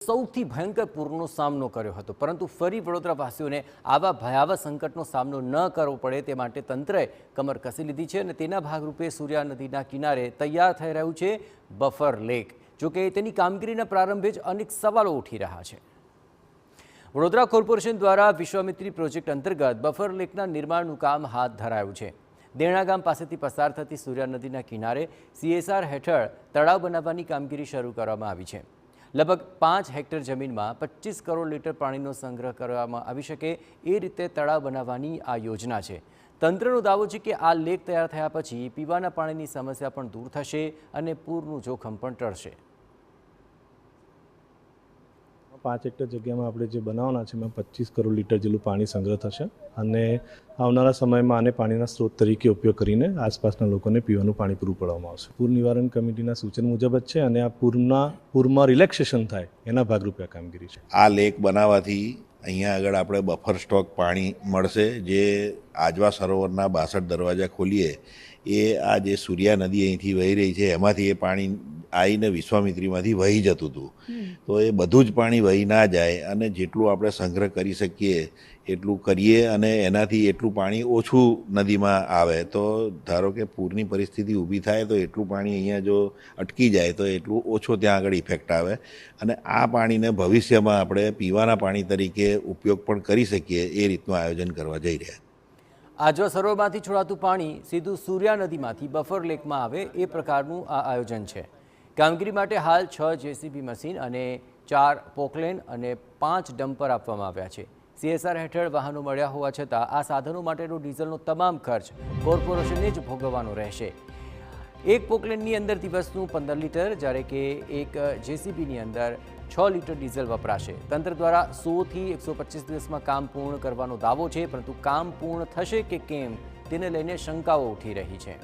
સૌથી ભયંકર પૂરનો સામનો કર્યો હતો, પરંતુ ફરી વડોદરાવાસીઓને આવા ભયાવહ સંકટનો સામનો ન કરવો પડે તે માટે તંત્રએ કમર કસી લીધી છે અને તેના ભાગરૂપે સૂર્યા નદીના કિનારે તૈયાર થઈ રહ્યું છે બફર લેક। જોકે તેની કામગીરીના પ્રારંભે જ અનેક સવાલો ઉઠી રહ્યા છે। વડોદરા કોર્પોરેશન દ્વારા વિશ્વામિત્રી પ્રોજેક્ટ અંતર્ગત બફર લેકના નિર્માણનું કામ હાથ ધરાયું છે। દેણા ગામ પાસેથી પસાર થતી સૂર્યા નદીના કિનારે CSR હેઠળ તળાવ બનાવવાની કામગીરી શરૂ કરવામાં આવી છે। લગભગ 5 હેક્ટર જમીનમાં 25 કરોડ લીટર પાણીનો સંગ્રહ કરવામાં આવી શકે એ રીતે તળાવ બનાવવાની આ યોજના છે। તંત્રનો દાવો છે કે આ લેક તૈયાર થયા પછી પીવાના પાણીની સમસ્યા પણ દૂર થશે અને પૂરનું જોખમ પણ ટળશે। 5 હેક્ટર જગ્યામાં આપણે જે બનાવવાના છે એમાં 25 કરોડ લીટર જેટલું પાણી સંગ્રહ થશે અને આવનારા સમયમાં આને પાણીના સ્ત્રોત તરીકે ઉપયોગ કરીને આસપાસના લોકોને પીવાનું પાણી પૂરું પાડવામાં આવશે। પૂર નિવારણ કમિટીના સૂચન મુજબ જ છે અને આ પૂરમાં રિલેક્સેશન થાય એના ભાગરૂપે આ કામગીરી છે। આ લેક બનાવવાથી અહીંયા આગળ આપણે બફર સ્ટોક પાણી મળશે। જે આજવા સરોવરના 62 દરવાજા ખોલીએ એ આ જે સૂર્યા નદી અહીંથી વહી રહી છે એમાંથી એ પાણી આવીને વિશ્વામિત્રીમાંથી વહી જતું હતું, તો એ બધું જ પાણી વહી ના જાય અને જેટલું આપણે સંગ્રહ કરી શકીએ એટલું કરીએ અને એનાથી એટલું પાણી ઓછું નદીમાં આવે। તો ધારો કે પૂરની પરિસ્થિતિ ઊભી થાય તો એટલું પાણી અહીંયા જો અટકી જાય તો એટલું ઓછો ત્યાં આગળ ઇફેક્ટ આવે અને આ પાણીને ભવિષ્યમાં આપણે પીવાના પાણી તરીકે ઉપયોગ પણ કરી શકીએ એ રીતનું આયોજન કરવા જઈ રહ્યા। આજવા સરોવરમાંથી છોડાતું પાણી સીધું સૂર્યા નદીમાંથી બફર લેકમાં આવે એ પ્રકારનું આ આયોજન છે। કામગીરી માટે હાલ 6 JCB મશીન અને 4 પોકલેન અને 5 ડમ્પર આપવામાં આવ્યા છે। CSR હેઠળ વાહનો મળ્યા હોવા છતાં આ સાધનો માટેનો ડીઝલનો તમામ ખર્ચ કોર્પોરેશને જ ભોગવવાનો રહેશે। એક પોકલેનની અંદર દિવસનું 15 લીટર જ્યારે કે એક JCBની અંદર 6 લીટર ડીઝલ વપરાશે। તંત્ર દ્વારા 100 થી 125 દિવસમાં કામ પૂર્ણ કરવાનો દાવો છે, પરંતુ કામ પૂર્ણ થશે કે કેમ તેને લઈને શંકાઓ ઉઠી રહી છે।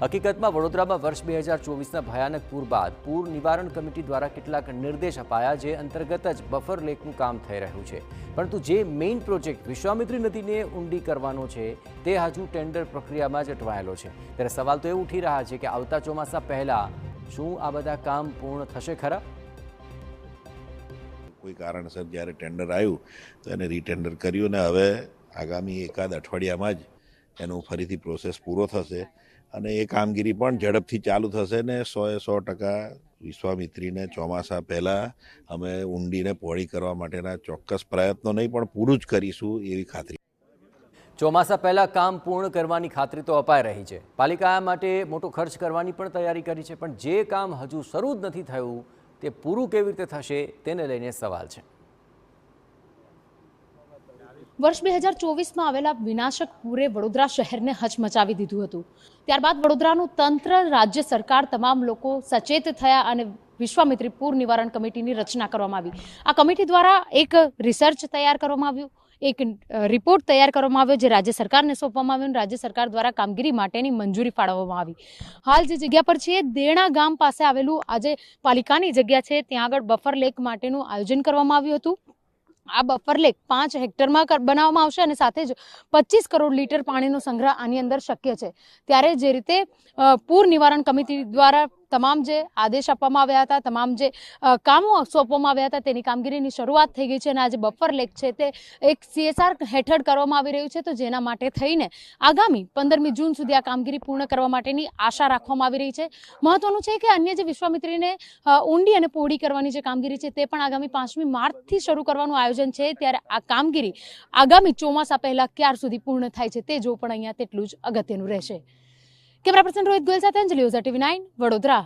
હકીકતમાં વડોદરામાં વર્ષ 2024ના ભયાનક પૂર બાદ પૂર નિવારણ કમિટી દ્વારા કેટલાક નિર્દેશ અપાયા જે અંતર્ગત જ બફર લેકનું કામ થઈ રહ્યું છે, પરંતુ જે મેઇન પ્રોજેક્ટ વિશ્વામિત્રી નદીને ઊંડી કરવાનો છે તે હજુ ટેન્ડર પ્રક્રિયામાં જ અટવાયેલો છે। ત્યારે સવાલ તો એ ઉઠી રહ્યા છે કે આવતા ચોમાસા પહેલા શું આ બધા કામ પૂર્ણ થશે ખરા? કોઈ કારણસર જ્યારે ટેન્ડર આવ્યું તો એને રીટેન્ડર કર્યું અને હવે આગામી એકાદ અઠવાડિયામાં જ એનું ફરીથી પ્રોસેસ પૂરો થશે અને એ કામગીરી પણ ઝડપથી ચાલુ થશે ને 100% વિશ્વામિત્રીને ચોમાસા પહેલાં અમે ઊંડીને પહોળી કરવા માટેના ચોક્કસ પ્રયત્નો નહીં પણ પૂરું જ કરીશું એવી ખાતરી। ચોમાસા પહેલા કામ પૂર્ણ કરવાની ખાતરી તો અપાઈ રહી છે। પાલિકા માટે મોટો ખર્ચ કરવાની પણ તૈયારી કરી છે, પણ જે કામ હજુ શરૂ જ નથી થયું તે પૂરું કેવી રીતે થશે તેને લઈને સવાલ છે। વર્ષ 2024માં આવેલા વિનાશક પૂરે વડોદરા શહેરને હચમચાવી દીધું હતું। ત્યારબાદ વડોદરાનું તંત્ર, રાજ્ય સરકાર, તમામ લોકો સચેત થયા અને વિશ્વામિત્રી પૂર નિવારણ કમિટીની રચના કરવામાં આવી। આ કમિટી દ્વારા એક રિસર્ચ તૈયાર કરવામાં આવ્યું, એક રિપોર્ટ તૈયાર કરવામાં આવ્યો જે રાજ્ય સરકારને સોંપવામાં આવ્યો અને રાજ્ય સરકાર દ્વારા કામગીરી માટેની મંજૂરી ફાળવવામાં આવી। હાલ જે જગ્યા પર છે દેણા ગામ પાસે આવેલું આજે પાલિકાની જગ્યા છે ત્યાં આગળ બફર લેક માટેનું આયોજન કરવામાં આવ્યું હતું। આ બફર લેક 5 હેક્ટરમાં બનાવવામાં આવશે અને સાથે જ 25 કરોડ લીટર પાણીનો સંગ્રહ આની અંદર શક્ય છે। ત્યારે જે રીતે પૂર નિવારણ કમિટી દ્વારા તમામ જે આદેશ આપવામાં આવ્યા હતા, તમામ જે કામો સોંપવામાં આવ્યા હતા તેની કામગીરીની શરૂઆત થઈ ગઈ છે અને આજે બફર લેક છે તે એક CSR હેઠળ કરવામાં આવી રહ્યું છે, તો જેના માટે થઈને આગામી 15મી જૂન સુધી આ કામગીરી પૂર્ણ કરવા માટેની આશા રાખવામાં આવી રહી છે। મહત્વનું છે કે અન્ય જે વિશ્વામિત્રીને ઊંડી અને પહોળી કરવાની જે કામગીરી છે તે પણ આગામી 5મી માર્ચથી શરૂ કરવાનું આયોજન છે। ત્યારે આ કામગીરી આગામી ચોમાસા પહેલા ક્યાર સુધી પૂર્ણ થાય છે તે જો પણ અહીંયા તેટલું જ અગત્યનું રહેશે। કેમેરા પર્સન રોહિત ગોયલ સાથે અંજલિ ઓઝા, TV9 વડોદરા।